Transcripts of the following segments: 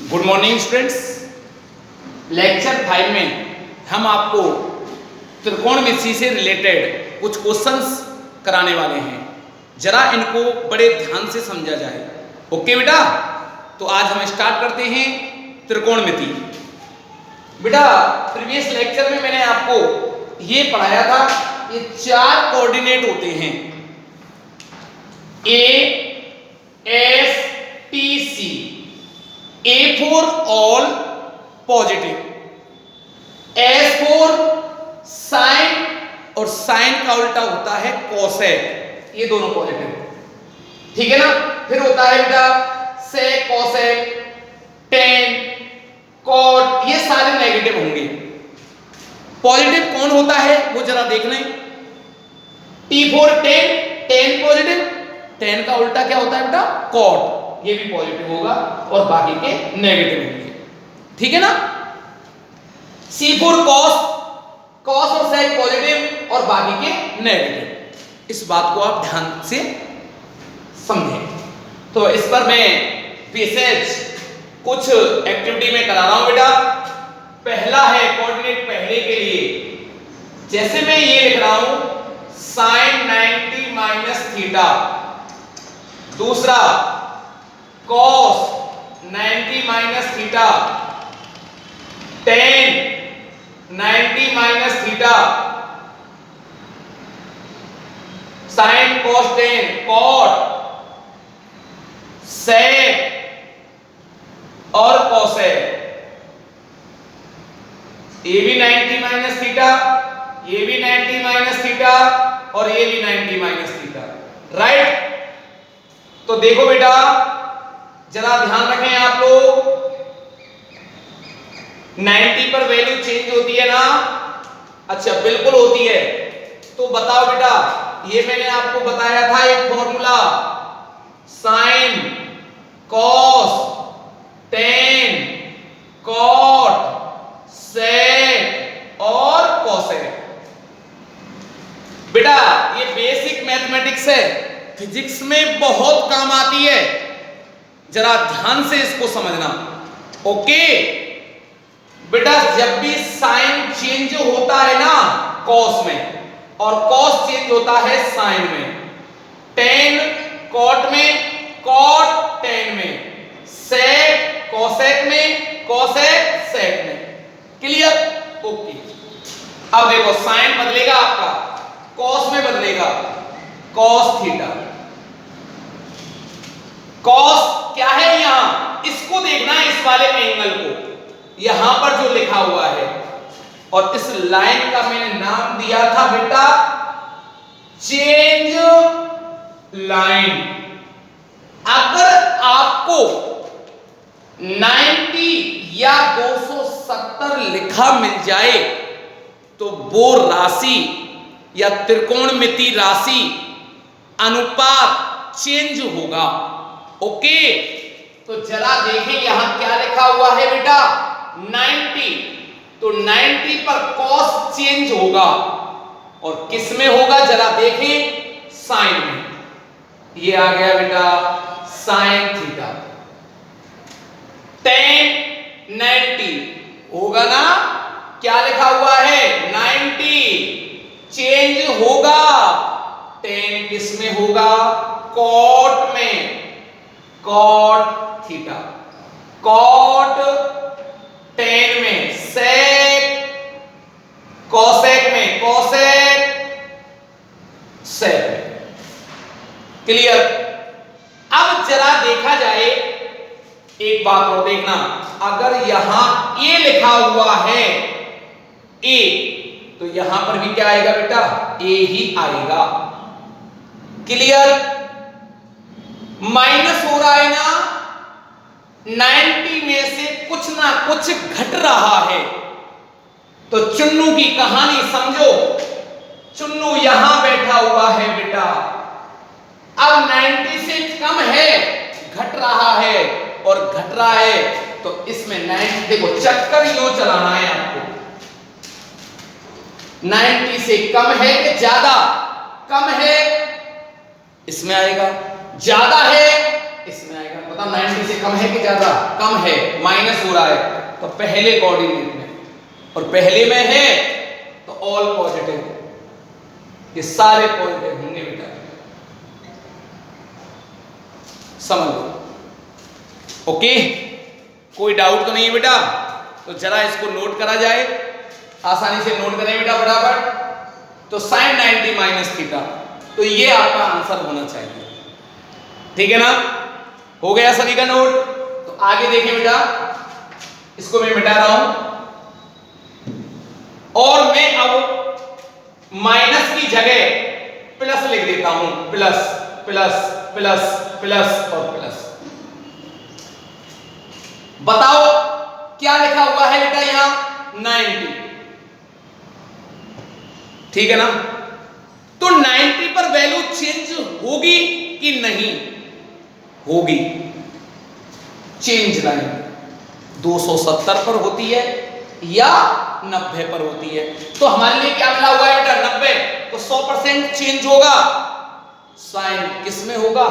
Good morning students. Lecture 5 में हम आपको त्रिकोणमिति से रिलेटेड कुछ क्वेश्चंस कराने वाले हैं। जरा इनको बड़े ध्यान से समझा जाए। ओके बेटा, तो आज हम स्टार्ट करते हैं त्रिकोणमिति। बेटा प्रीवियस लेक्चर में मैंने आपको ये पढ़ाया था, ये चार कोऑर्डिनेट होते हैं A S T C. A for all positive, S for sine और साइन का उल्टा होता है कोसेक, ये दोनों पॉजिटिव, ठीक है ना। फिर होता है बेटा सेक, कोसेक, टेन, कॉट, ये सारे नेगेटिव होंगे। पॉजिटिव कौन होता है वो जरा देख लें। T for ten, ten positive, ten का उल्टा क्या होता है बेटा कॉट, ये भी पॉजिटिव होगा और बाकी के नेगेटिव होंगे, ठीक है ना। C for cos, cos और sec पॉजिटिव और बाकी के नेगेटिव। इस बात को आप ध्यान से समझें। तो इस पर मैं विशेष कुछ एक्टिविटी में करा रहा हूं बेटा। पहला है कोऑर्डिनेट पहले के लिए, जैसे मैं ये लिख रहा हूं sin 90 माइनस थीटा, दूसरा cos 90 minus theta, tan 90 minus theta, sin cos tan, cot, sec और cosec। ये भी 90 माइनस थीटा, ये भी 90 माइनस थीटा और ये भी 90 माइनस थीटा, राइट। तो देखो बेटा जरा ध्यान रखें आप लोग, 90 पर वैल्यू चेंज होती है ना? अच्छा बिल्कुल होती है। तो बताओ बेटा, ये मैंने आपको बताया था एक formula, sine cos tan cot sec और कोसेक। बेटा ये बेसिक मैथमेटिक्स है, फिजिक्स में बहुत काम आती है, जरा ध्यान से इसको समझना। ओके बेटा, जब भी साइन चेंज होता है ना कॉस में, और कॉस चेंज होता है साइन में, टेन कॉट में, कॉट टेन में, सेक कोसेक में, कोसेक सेक में। क्लियर? ओके। अब देखो साइन बदलेगा आपका, कॉस में बदलेगा कॉस थीटा। कॉस क्या है यहां, इसको देखना है, इस वाले एंगल को, यहां पर जो लिखा हुआ है, और इस लाइन का मैंने नाम दिया था बेटा चेंज लाइन। अगर आपको 90 या 270 लिखा मिल जाए तो वो राशि या त्रिकोणमिति राशि अनुपात चेंज होगा। ओके तो जरा देखें यहां क्या लिखा हुआ है बेटा 90, तो 90 पर कॉस चेंज होगा और किस में होगा जरा देखें, साइन में। ये आ गया बेटा साइन थीटा। टेन 90 होगा ना, क्या लिखा हुआ है 90, चेंज होगा, टेन किस में होगा कॉट में, कॉट थीटा, कॉट टेन में, सेक कोसेक में, कोसेक सेक में। क्लियर? अब जरा देखा जाए, एक बात और देखना, अगर यहां ए लिखा हुआ है ए, तो यहां पर भी क्या आएगा बेटा ए ही आएगा। क्लियर? माइनस हो रहा है ना, 90 में से कुछ ना कुछ घट रहा है, तो चुन्नू की कहानी समझो। चुन्नू यहां बैठा हुआ है बेटा, अब 90 से कम है, घट रहा है, और घट रहा है तो इसमें 90, देखो चक्कर यूं चलाना है आपको, 90 से कम है कि ज्यादा, कम है इसमें आएगा, ज्यादा है इसमें आएगा। बताओ 90 से कम है कि ज्यादा? कम है, माइनस हो रहा है, तो पहले कोऑर्डिनेट में, और पहले में है तो ऑल पॉजिटिव, ये सारे पॉजिटिव होंगे बेटा, समझ लो। ओके, कोई डाउट तो नहीं है बेटा? तो जरा इसको नोट करा जाए, आसानी से नोट करें बेटा फटाफट। तो sin 90 माइनस थीटा, तो ये आपका आंसर होना चाहिए, ठीक है ना? हो गया सभी का नोट? तो आगे देखें बेटा, इसको मैं मिटा रहा हूं और मैं अब माइनस की जगह प्लस लिख देता हूं, प्लस प्लस प्लस प्लस और प्लस। बताओ क्या लिखा हुआ है बेटा यहां? 90, ठीक है ना? तो 90 पर वैल्यू चेंज होगी कि नहीं होगी? चेंज लाइन 270 पर होती है या 90 पर होती है? तो हमारे लिए क्या मिला हुआ है बेटा? 90, तो 100% चेंज होगा। साइन किस में होगा?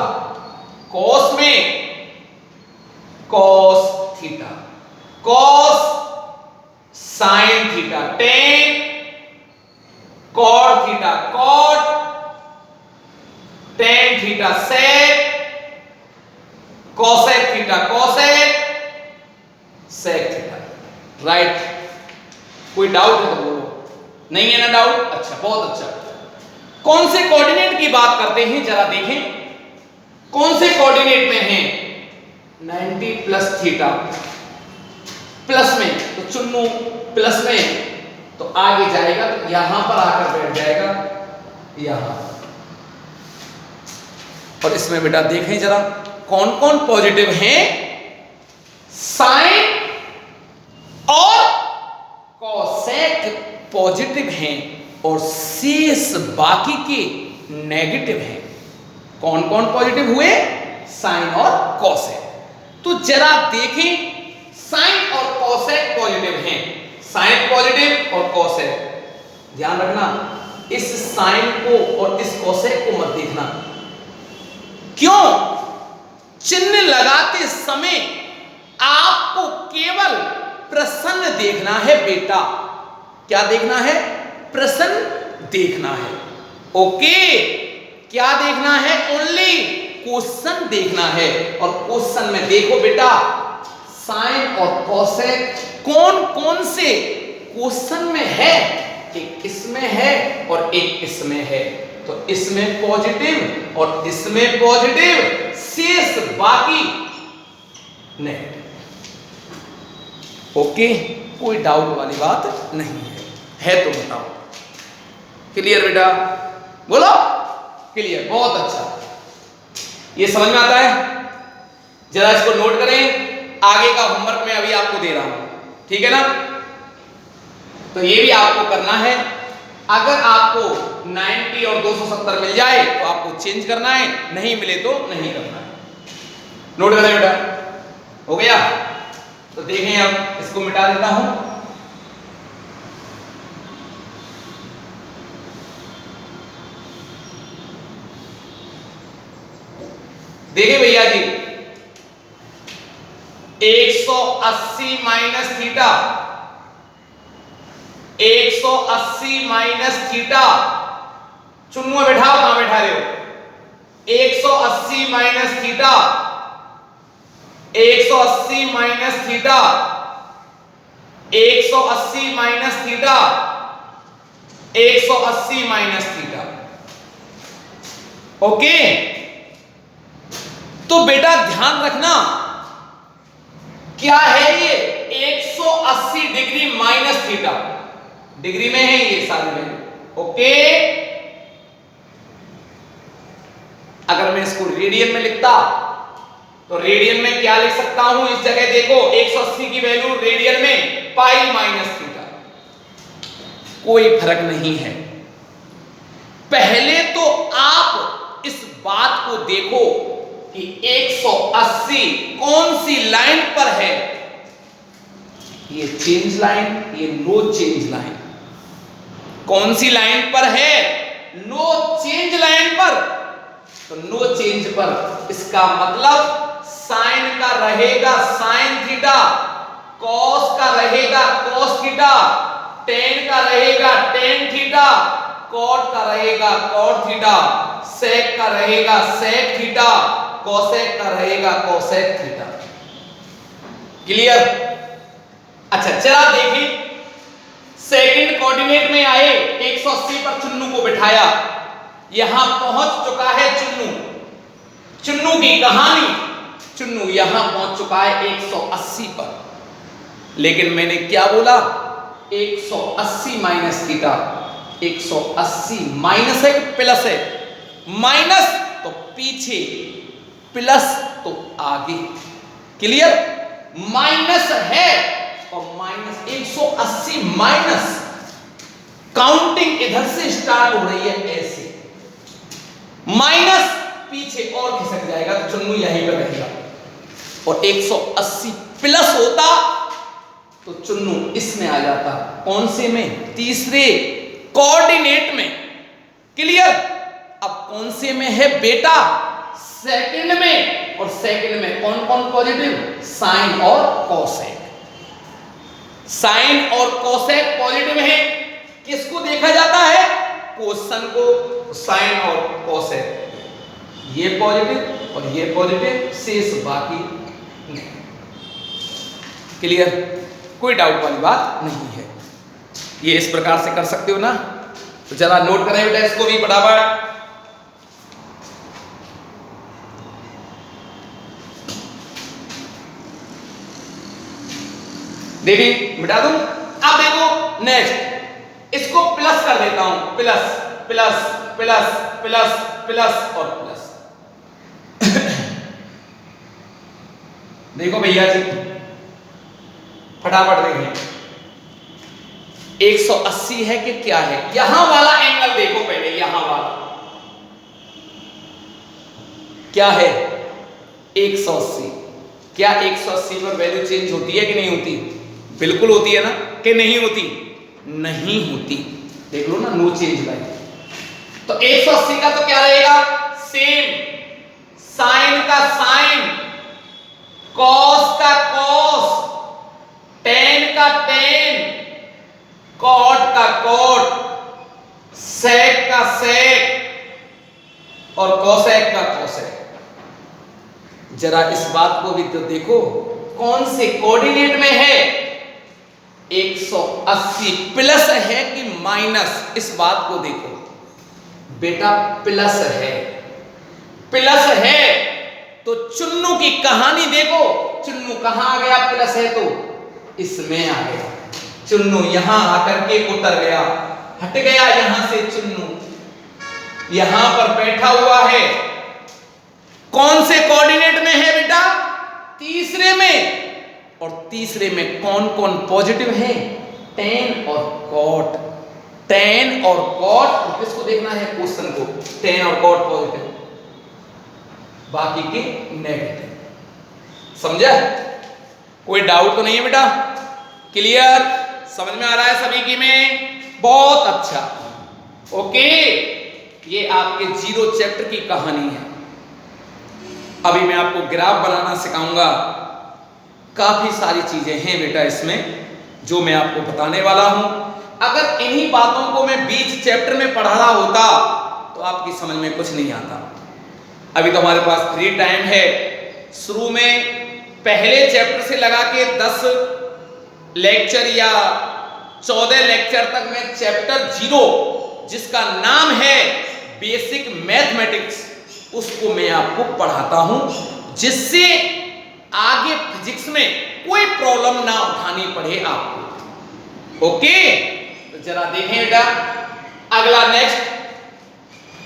कॉस में, cos theta, cos sine theta, tan cot theta, cot tan theta, sec cosec theta, cosec sec theta, right? कोई डाउट है तो बोलो, नहीं है ना डाउट? अच्छा, बहुत अच्छा। कौन से कोऑर्डिनेट की बात करते हैं जरा देखें, कौन से कोऑर्डिनेट में हैं? 90 प्लस थीटा, प्लस में तो चुन्नू प्लस में तो आगे जाएगा तो यहां पर आकर बैठ जाएगा यहां। और इसमें बेटा देखें जरा कौन कौन पॉजिटिव हैं? साइन और कॉसेक पॉजिटिव हैं और शेष बाकी के नेगेटिव हैं। कौन कौन पॉजिटिव हुए? साइन और कॉसेक। तो जरा देखें, साइन और कॉसेक पॉजिटिव हैं, साइन पॉजिटिव और कॉसेक। ध्यान रखना, इस साइन को और इस कॉसेक को मत देखना। क्यों? चिन्ह लगाते समय आपको केवल प्रसन्न देखना है बेटा। क्या देखना है? प्रसन्न देखना है। ओके, क्या देखना है? ओनली क्वेश्चन देखना है। और क्वेश्चन में देखो बेटा, साइन और कॉसेक कौन कौन से क्वेश्चन में है? एक इसमें है और एक इसमें है। तो इसमें पॉजिटिव और इसमें पॉजिटिव, शेष बाकी नेगेटिव। ओके, कोई डाउट वाली बात नहीं है तो बताओ। क्लियर बेटा? बोलो क्लियर, बहुत अच्छा। ये समझ में आता है? जरा इसको नोट करें, आगे का होमवर्क मैं अभी आपको दे रहा हूं, ठीक है ना? तो ये भी आपको करना है। अगर आपको 90 और 270 मिल जाए तो आपको चेंज करना है, नहीं मिले तो नहीं करना है। नोट करें बेटा, हो गया? तो देखें, अब इसको मिटा देता हूं। देखिए भैया जी, 180 minus theta, 180 minus theta, Chunnu में बैठाओ, कहां बैठा रहे हो? 180 minus theta, 180 minus theta, 180 minus theta, 180 minus theta. Okay, तो बेटा ध्यान रखना, क्या है ये? 180 डिग्री माइनस थीटा, डिग्री में है ये सारे में। ओके, अगर मैं इसको रेडियन में लिखता तो रेडियन में क्या लिख सकता हूं? इस जगह देखो, 180 की वैल्यू रेडियन में पाई माइनस थीटा। कोई फर्क नहीं है। पहले तो आप इस बात को देखो कि 180 कौन सी लाइन पर है? ये चेंज लाइन, ये नो चेंज लाइन। कौन सी लाइन पर है? नो चेंज लाइन पर। तो नो चेंज पर, इसका मतलब साइन का रहेगा साइन थीटा, कॉस का रहेगा कॉस थीटा, टेन का रहेगा टेन थीटा, कॉट का रहेगा कॉट थीटा, सेक का रहेगा सेक थीटा, कोसेक का रहेगा कोसेक थीटा। क्लियर? अच्छा चला देखें, सेकंड कोऑर्डिनेट में आए, 180 पर चुन्नू को बिठाया, यहां पहुंच चुका है चुन्नू, चुन्नू की कहानी, चुन्नू यहां पहुंच चुका है 180 पर, लेकिन मैंने क्या बोला, 180 माइनस थीटा, 180 माइनस है कि प्लस है, माइनस तो पीछे, प्लस तो आगे। क्लियर? माइनस है और माइनस 180 माइनस, काउंटिंग इधर से स्टार्ट हो रही है ऐसे, माइनस पीछे और खिसक जाएगा तो चुन्नू यहीं पर रहेगा, और 180 प्लस होता तो चुन्नू इसमें आ जाता, कौन से में, तीसरे कोऑर्डिनेट में। क्लियर? अब कौन से में है बेटा, सेकंड में, और सेकंड में कौन कौन पॉजिटिव, साइन और कोसेक, साइन और कोसेक पॉजिटिव है। किसको देखा जाता है, क्वेश्चन को, साइन और कोसेक, ये पॉजिटिव और ये पॉजिटिव, शेष बाकी नहीं। क्लियर? कोई डाउट वाली बात नहीं है, ये इस प्रकार से कर सकते हो ना, तो जरा नोट करें बेटा इसको भी बराबर। देखिए मिटा दूं, अब देखो नेक्स्ट, इसको प्लस कर देता हूं, plus plus plus plus plus और प्लस। देखो भैया जी फटाफट देखें, 180 है कि क्या है, यहां वाला एंगल देखो पहले, यहां वाला क्या है, 180। क्या 180 पर वैल्यू चेंज होती है कि नहीं होती, बिल्कुल होती है ना, कि नहीं होती, नहीं होती, देख लो ना, नो चेंज भाई। तो 180 का तो क्या रहेगा, सेम, साइन का साइन, कॉस का कॉस, टेन का टेन, कॉट का कॉट, सेक का सेक और कोसेक का कोसेक। जरा इस बात को भी तो देखो, कौन से कोऑर्डिनेट में है, 180 प्लस है कि माइनस, इस बात को देखो बेटा, प्लस है, प्लस है तो चुन्नू की कहानी देखो, चुन्नू कहां आ गया, प्लस है तो इसमें आ गया, चुन्नू यहां आकर के उतर गया, हट गया यहां से चुन्नू, यहां पर बैठा हुआ है, कौन से कोऑर्डिनेट में है बेटा, तीसरे में, और तीसरे में कौन कौन पॉजिटिव है, टेन और कॉट, टेन और कॉट, किसको देखना है, क्वेश्चन को, टेन और कॉट पॉजिटिव, बाकी के नेगेटिव। समझा? कोई डाउट तो नहीं है बेटा? क्लियर? समझ में आ रहा है सभी की में? बहुत अच्छा, ओके। ये आपके जीरो चैप्टर की कहानी है। अभी मैं आपको ग्राफ बनाना सिखाऊंगा, काफी सारी चीजें हैं बेटा इसमें जो मैं आपको बताने वाला हूं। अगर इन्हीं बातों को मैं बीच चैप्टर में पढ़ा रहा होता तो आपकी समझ में कुछ नहीं आता। अभी तो हमारे पास फ्री टाइम है, शुरू में पहले चैप्टर से लगा के 10 लेक्चर या 14 लेक्चर तक मैं चैप्टर 0 जिसका नाम है बेसिक मैथमेटिक्स, उसको मैं आपको पढ़ाता हूं, जिससे आगे फिजिक्स में कोई प्रॉब्लम ना उठानी पड़े आपको। ओके, तो जरा देखें बेटा, अगला नेक्स्ट,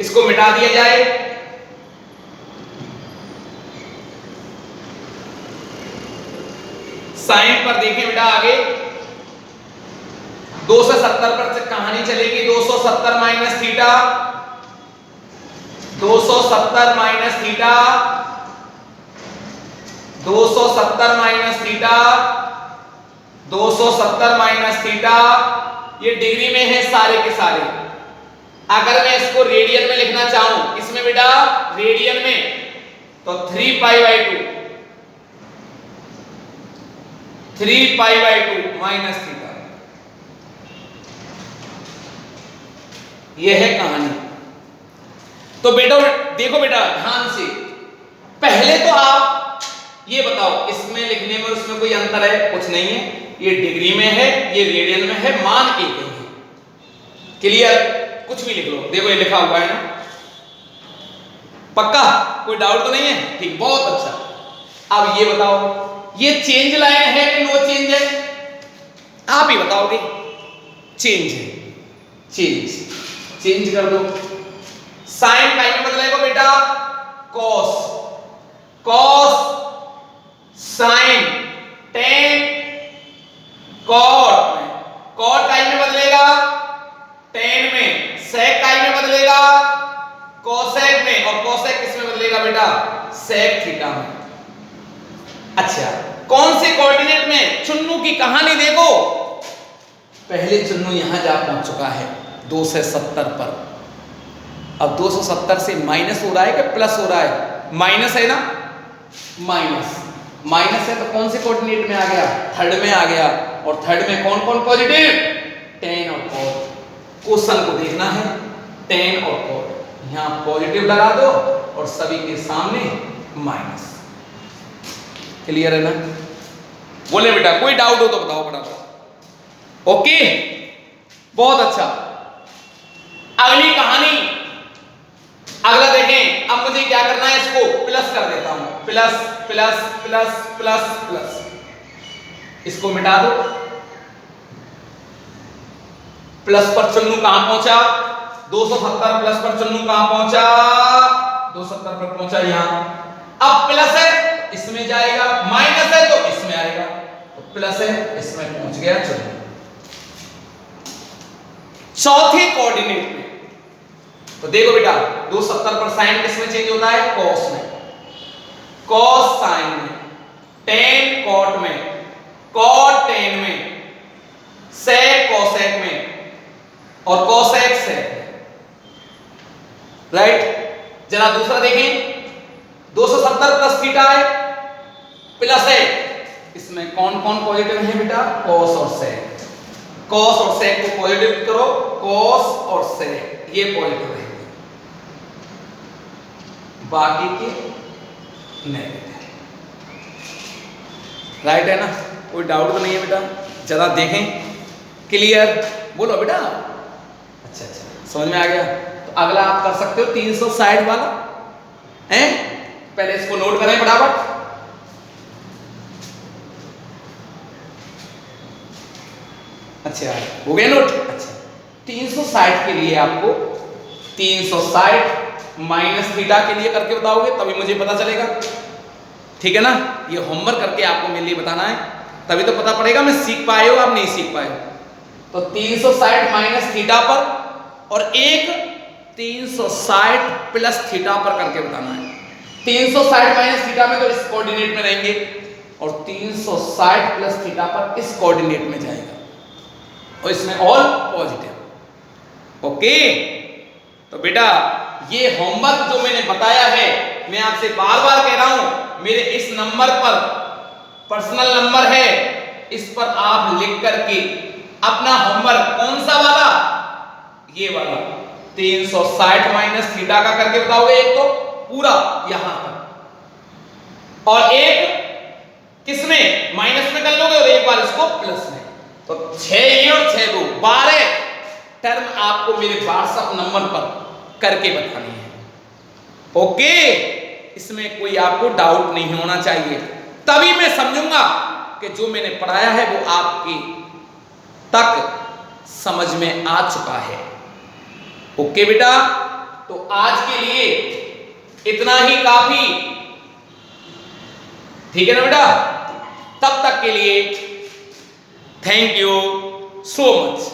इसको मिटा दिया जाए। साइन पर देखें बेटा, आगे 270 पर कहानी चलेगी। 270 minus theta, 270 minus theta, 270 minus theta, 270 minus theta, ये डिग्री में है सारे के सारे। अगर मैं इसको रेडियन में लिखना चाहूं, इसमें बेटा रेडियन में, तो 3 पाई बाई 2, 3π/2 माइनस थीटा। यह है कहानी। तो बेटा देखो बेटा ध्यान से, पहले तो आप ये बताओ इसमें लिखने में उसमें कोई अंतर है? कुछ नहीं है, ये डिग्री में है, ये रेडियन में है, मान एक ही है। क्लियर? कुछ भी लिख लो, देखो ये लिखा हुआ है ना, पक्का? कोई डाउट तो नहीं है? ठीक, बहुत अच्छा। अब ये बताओ ये चेंज लाइन है कि नो चेंज है? आप ही बताओगे। चेंज है, चेंज कर दो। साइन काई में बदलेगा बेटा? कॉस, साइन, टेन, कॉट में, कॉट काई में बदलेगा? टेन में। सेक काई में बदलेगा? कोसेक में। और कोसेक किस में बदलेगा बेटा? सेक थीटा में। अच्छा, कौन से कोऑर्डिनेट में? चुन्नू की कहानी देखो, पहले चुन्नू यहां जा पहुंच चुका है 270 पर। अब 270 से माइनस हो रहा है कि प्लस हो रहा है? माइनस है ना, माइनस है तो कौन से कोऑर्डिनेट में आ गया? थर्ड में आ गया। और थर्ड में कौन कौन पॉजिटिव? टेन और कॉट। क्वेश्चन को देखना है, टेन और कॉट, यहां पॉजिटिव लगा दो और सभी के सामने माइनस। क्लियर है ना? बोले बेटा कोई डाउट हो तो बताओ फटाफट। ओके, बहुत अच्छा। अगली कहानी, अगला देखें। अब मुझे क्या करना है, इसको प्लस कर देता हूं, plus plus plus plus plus, इसको मिटा दो। प्लस पर चुन्नू कहां पहुंचा? 270 प्लस पर चुन्नू कहां पहुंचा? 270 पर पहुंचा यहां। अब प्लस है इसमें जाएगा, माइनस है तो इसमें आएगा, तो प्लस है इसमें पहुंच गया चुन्नू। चौथे कोऑर्डिनेट में तो देखो बेटा 270 पर साइन किस में चेंज होता है? कॉस में, कॉस साइन में, टेन कॉट में, कॉट टेन में, सेक कोसेक में और कोसेक सेक में। राइट? जरा दूसरा देखें, 270 प्लस थीटा है, प्लस है, इसमें कौन कौन पॉजिटिव है बेटा? कॉस और सेक। कॉस और सेक को पॉजिटिव करो, कॉस और सेक ये पॉजिटिव है, बाकी के नेगेटिव। राइट है ना? कोई डाउट तो नहीं है बेटा? जरा देखें। क्लियर? बोलो बेटा। अच्छा, समझ में आ गया? तो अगला आप कर सकते हो 360 वाला हैं? पहले इसको नोट करें फटाफट। अच्छा, हो गया नोट? अच्छा, 360 के लिए आपको 360 माइनस थीटा के लिए करके बताओगे तभी मुझे पता चलेगा। ठीक है ना? ये होमवर्क करके आपको मेरे लिए बताना है, तभी तो पता पड़ेगा मैं सीख पाए हो आप नहीं सीख पाए हो। तो 360 माइनस थीटा पर और एक 360 प्लस थीटा पर करके बताना है। 360 माइनस थीटा में तो इस कोऑर्डिनेट में रहेंगे और 360 प्लस थीटा पर इस कोऑर्डिनेट में जाएगा और इसमें ऑल पॉजिटिव। ओके, तो बेटा ये होमवर्क जो मैंने बताया है, मैं आपसे बार बार कह रहा हूं, मेरे इस नंबर पर पर्सनल नंबर है, इस पर आप लिख करके अपना होमवर्क कौन सा वाला? ये वाला 360 माइनस थीटा का करके बताओगे, एक तो पूरा यहां तक और एक किसमें? माइनस में कर लोगे और एक बार इसको प्लस में। तो 6 ये और 6 वो 12 टर्म आपको मेरे व्हाट्सएप नंबर पर करके बतानी है। ओके, इसमें कोई आपको डाउट नहीं होना चाहिए, तभी मैं समझूंगा कि जो मैंने पढ़ाया है वो आपके तक समझ में आ चुका है। ओके बेटा, तो आज के लिए इतना ही काफी। ठीक है ना बेटा? तब तक के लिए थैंक यू सो मच।